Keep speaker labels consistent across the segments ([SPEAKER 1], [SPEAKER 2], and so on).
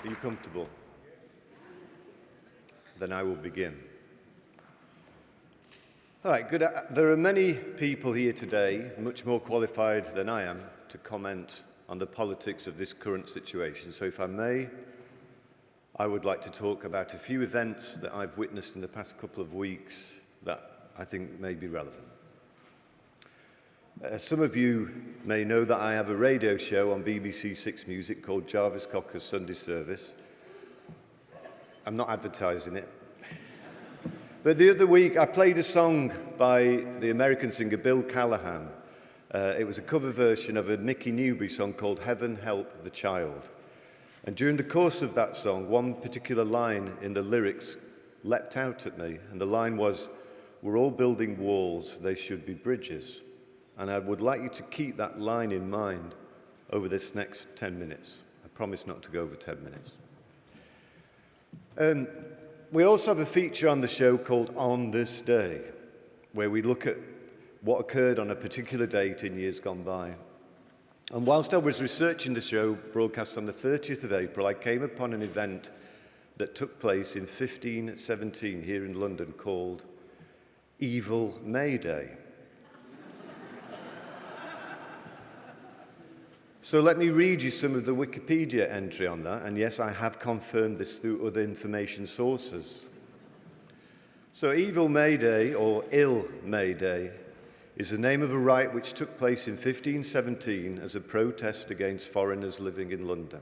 [SPEAKER 1] Are you comfortable? Then I will begin. All right, good. There are many people here today, much more qualified than I am, to comment on the politics of this current situation. So if I may, I would like to talk about a few events that I've witnessed in the past couple of weeks that I think may be relevant. Some of you may know that I have a radio show on BBC Six Music called Jarvis Cocker's Sunday Service. I'm not advertising it. But the other week I played a song by the American singer Bill Callahan. It was a cover version of a Mickey Newbury song called Heaven Help the Child. And during the course of that song, one particular line in the lyrics leapt out at me, and the line was, "We're all building walls, they should be bridges." And I would like you to keep that line in mind over this next 10 minutes. I promise not to go over 10 minutes. We also have a feature on the show called On This Day, where we look at what occurred on a particular date in years gone by. And whilst I was researching the show broadcast on the 30th of April, I came upon an event that took place in 1517 here in London called Evil May Day. So let me read you some of the Wikipedia entry on that, and yes, I have confirmed this through other information sources. So Evil May Day, or Ill May Day, is the name of a riot which took place in 1517 as a protest against foreigners living in London.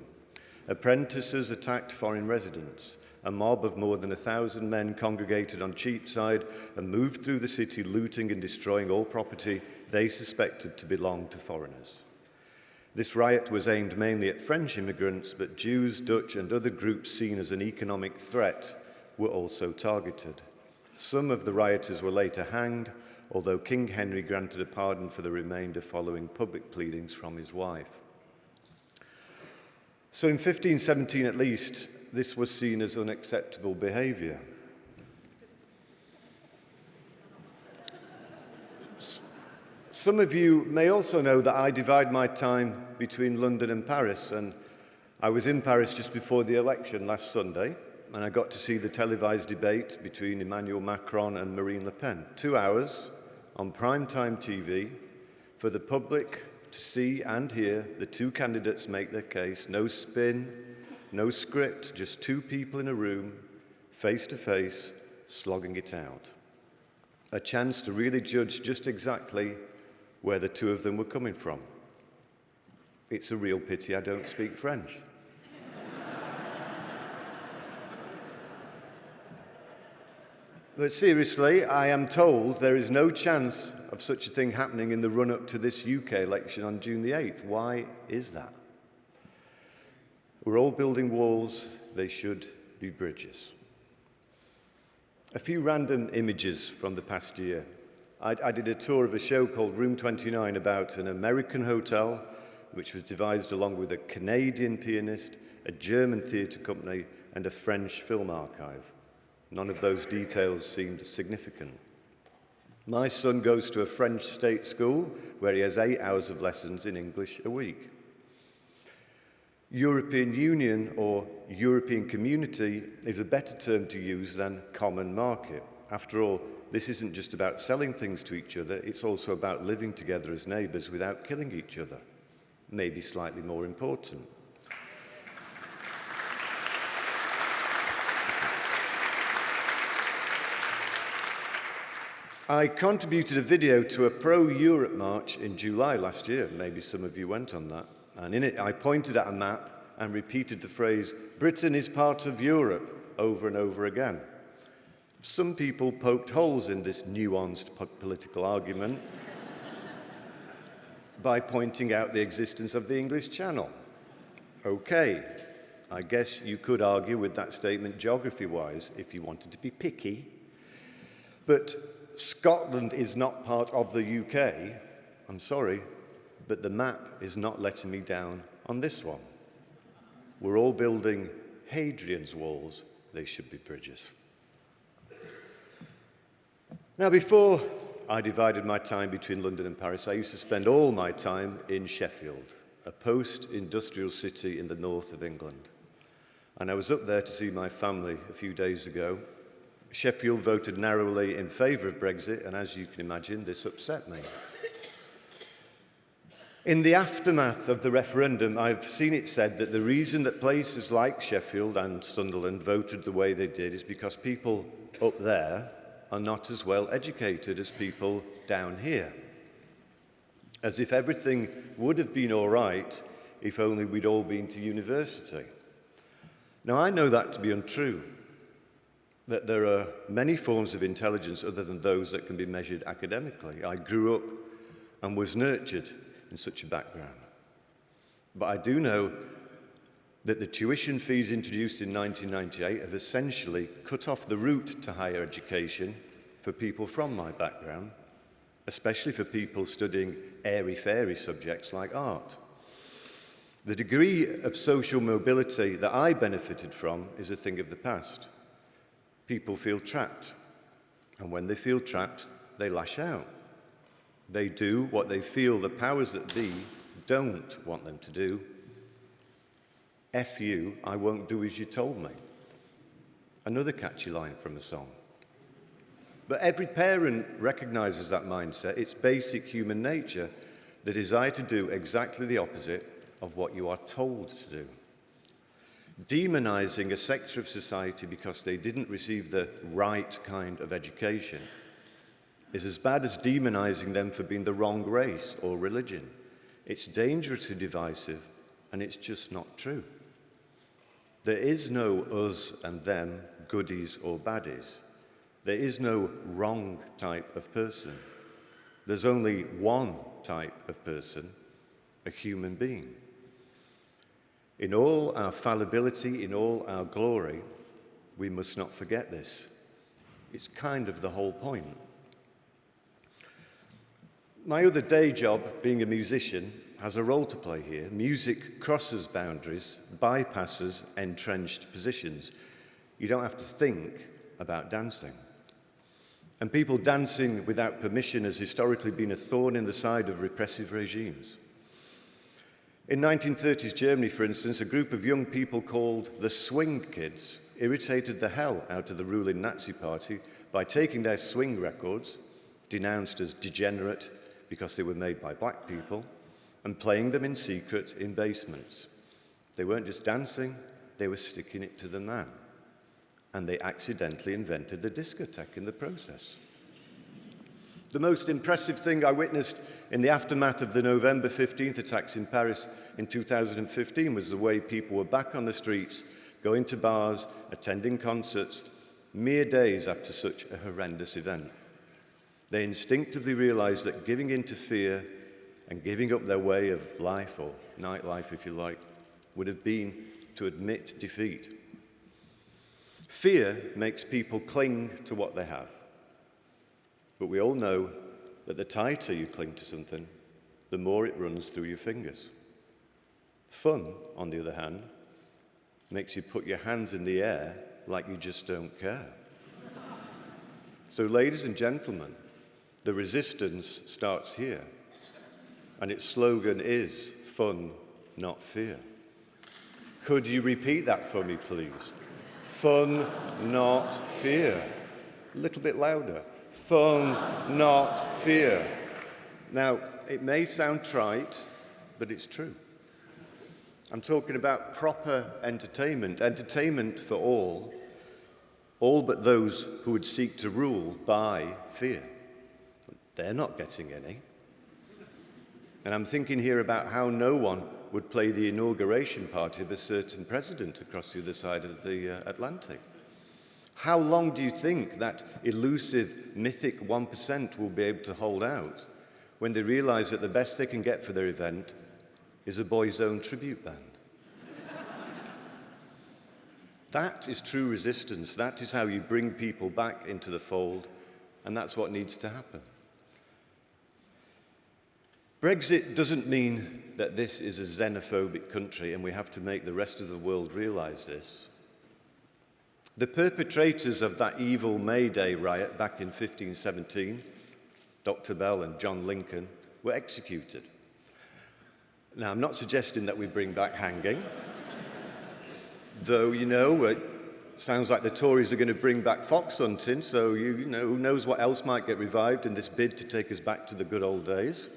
[SPEAKER 1] Apprentices attacked foreign residents. A mob of more than 1,000 men congregated on Cheapside and moved through the city, looting and destroying all property they suspected to belong to foreigners. This riot was aimed mainly at French immigrants, but Jews, Dutch, and other groups seen as an economic threat were also targeted. Some of the rioters were later hanged, although King Henry granted a pardon for the remainder following public pleadings from his wife. So in 1517 at least, this was seen as unacceptable behaviour. Some of you may also know that I divide my time between London and Paris, and I was in Paris just before the election last Sunday, and I got to see the televised debate between Emmanuel Macron and Marine Le Pen. 2 hours on primetime TV for the public to see and hear the two candidates make their case. No spin, no script, just two people in a room, face to face, slogging it out. A chance to really judge just exactly where the two of them were coming from. It's a real pity I don't speak French. But seriously, I am told there is no chance of such a thing happening in the run-up to this UK election on June the 8th. Why is that? We're all building walls, they should be bridges. A few random images from the past year. I did a tour of a show called Room 29 about an American hotel, which was devised along with a Canadian pianist, a German theatre company, and a French film archive. None of those details seemed significant. My son goes to a French state school where he has 8 hours of lessons in English a week. European Union or European Community is a better term to use than common market. After all, this isn't just about selling things to each other, it's also about living together as neighbours without killing each other. Maybe slightly more important. I contributed a video to a pro-Europe march in July last year. Maybe some of you went on that. And in it, I pointed at a map and repeated the phrase, "Britain is part of Europe," over and over again. Some people poked holes in this nuanced political argument by pointing out the existence of the English Channel. Okay, I guess you could argue with that statement geography-wise if you wanted to be picky. But Scotland is not part of the UK. I'm sorry, but the map is not letting me down on this one. We're all building Hadrian's walls. They should be bridges. Now, before I divided my time between London and Paris, I used to spend all my time in Sheffield, a post-industrial city in the north of England. and I was up there to see my family a few days ago. Sheffield voted narrowly in favour of Brexit, and as you can imagine, this upset me. In the aftermath of the referendum, I've seen it said that the reason that places like Sheffield and Sunderland voted the way they did is because people up there are not as well educated as people down here. As if everything would have been all right if only we'd all been to university. Now, I know that to be untrue, that there are many forms of intelligence other than those that can be measured academically. I grew up and was nurtured in such a background. But I do know that the tuition fees introduced in 1998 have essentially cut off the route to higher education for people from my background, especially for people studying airy-fairy subjects like art. The degree of social mobility that I benefited from is a thing of the past. People feel trapped, and when they feel trapped, they lash out. They do what they feel the powers that be don't want them to do. F you, I won't do as you told me. Another catchy line from a song. But every parent recognizes that mindset. It's basic human nature, the desire to do exactly the opposite of what you are told to do. Demonizing a sector of society because they didn't receive the right kind of education is as bad as demonizing them for being the wrong race or religion. It's dangerously divisive, and it's just not true. There is no us and them, goodies or baddies. There is no wrong type of person. There's only one type of person, a human being. In all our fallibility, in all our glory, we must not forget this. It's kind of the whole point. My other day job, being a musician, has a role to play here. Music crosses boundaries, bypasses entrenched positions. You don't have to think about dancing. And people dancing without permission has historically been a thorn in the side of repressive regimes. In 1930s Germany, for instance, a group of young people called the Swing Kids irritated the hell out of the ruling Nazi party by taking their swing records, denounced as degenerate because they were made by black people, and playing them in secret in basements. They weren't just dancing, they were sticking it to the man. And they accidentally invented the discotheque in the process. The most impressive thing I witnessed in the aftermath of the November 15th attacks in Paris in 2015 was the way people were back on the streets, going to bars, attending concerts, mere days after such a horrendous event. They instinctively realized that giving in to fear and giving up their way of life, or nightlife if you like, would have been to admit defeat. Fear makes people cling to what they have. But we all know that the tighter you cling to something, the more it runs through your fingers. Fun, on the other hand, makes you put your hands in the air like you just don't care. So, ladies and gentlemen, the resistance starts here, and its slogan is fun, not fear. Could you repeat that for me, please? Fun, not fear. A little bit louder. Fun, not fear. Now, it may sound trite, but it's true. I'm talking about proper entertainment for all but those who would seek to rule by fear. They're not getting any. And I'm thinking here about how no one would play the inauguration party of a certain president across the other side of the Atlantic. How long do you think that elusive, mythic 1% will be able to hold out when they realize that the best they can get for their event is a boys' own tribute band? That is true resistance. That is how you bring people back into the fold, and that's what needs to happen. Brexit doesn't mean that this is a xenophobic country, and we have to make the rest of the world realize this. The perpetrators of that evil May Day riot back in 1517, Dr. Bell and John Lincoln, were executed. Now, I'm not suggesting that we bring back hanging, Though, it sounds like the Tories are going to bring back fox hunting, so who knows what else might get revived in this bid to take us back to the good old days.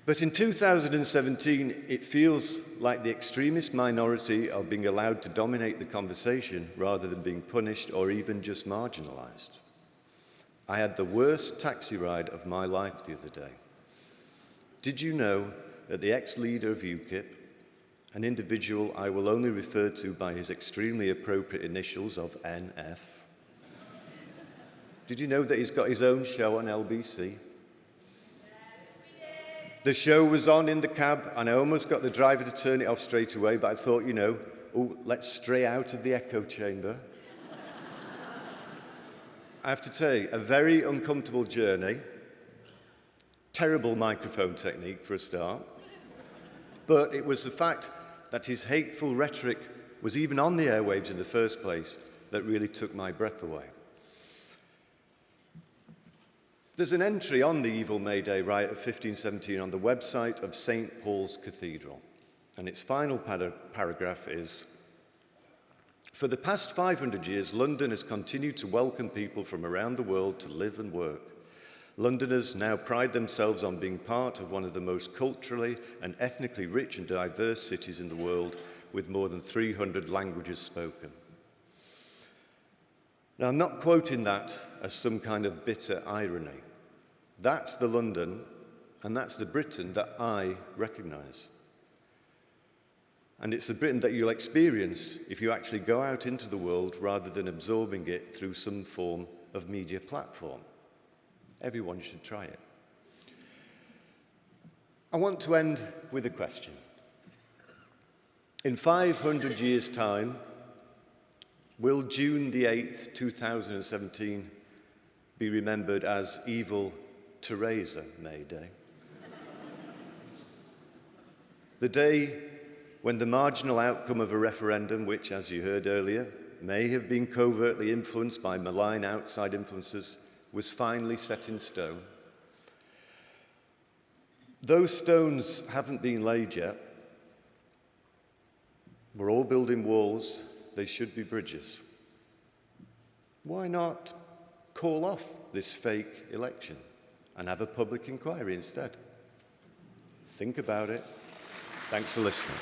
[SPEAKER 1] But in 2017, it feels like the extremist minority are being allowed to dominate the conversation rather than being punished or even just marginalised. I had the worst taxi ride of my life the other day. Did you know that the ex-leader of UKIP, an individual I will only refer to by his extremely appropriate initials of NF, did you know that he's got his own show on LBC? The show was on in the cab, and I almost got the driver to turn it off straight away, but I thought, let's stray out of the echo chamber. I have to tell you, a very uncomfortable journey, terrible microphone technique for a start, but it was the fact that his hateful rhetoric was even on the airwaves in the first place that really took my breath away. There's an entry on the evil May Day riot of 1517 on the website of St. Paul's Cathedral, and its final paragraph is, "For the past 500 years, London has continued to welcome people from around the world to live and work. Londoners now pride themselves on being part of one of the most culturally and ethnically rich and diverse cities in the world, with more than 300 languages spoken." Now, I'm not quoting that as some kind of bitter irony. That's the London, and that's the Britain that I recognise. And it's the Britain that you'll experience if you actually go out into the world rather than absorbing it through some form of media platform. Everyone should try it. I want to end with a question. In 500 years' time, will June the 8th, 2017 be remembered as evil Theresa May Day? The day when the marginal outcome of a referendum, which, as you heard earlier, may have been covertly influenced by malign outside influences, was finally set in stone. Those stones haven't been laid yet. We're all building walls. They should be bridges. Why not call off this fake election and have a public inquiry instead? Think about it. Thanks for listening.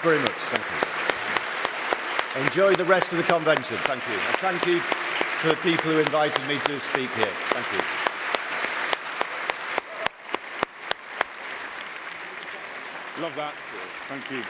[SPEAKER 1] Very much, thank you. Enjoy the rest of the convention, thank you. And thank you to the people who invited me to speak here. Thank you.
[SPEAKER 2] Love that. Thank you.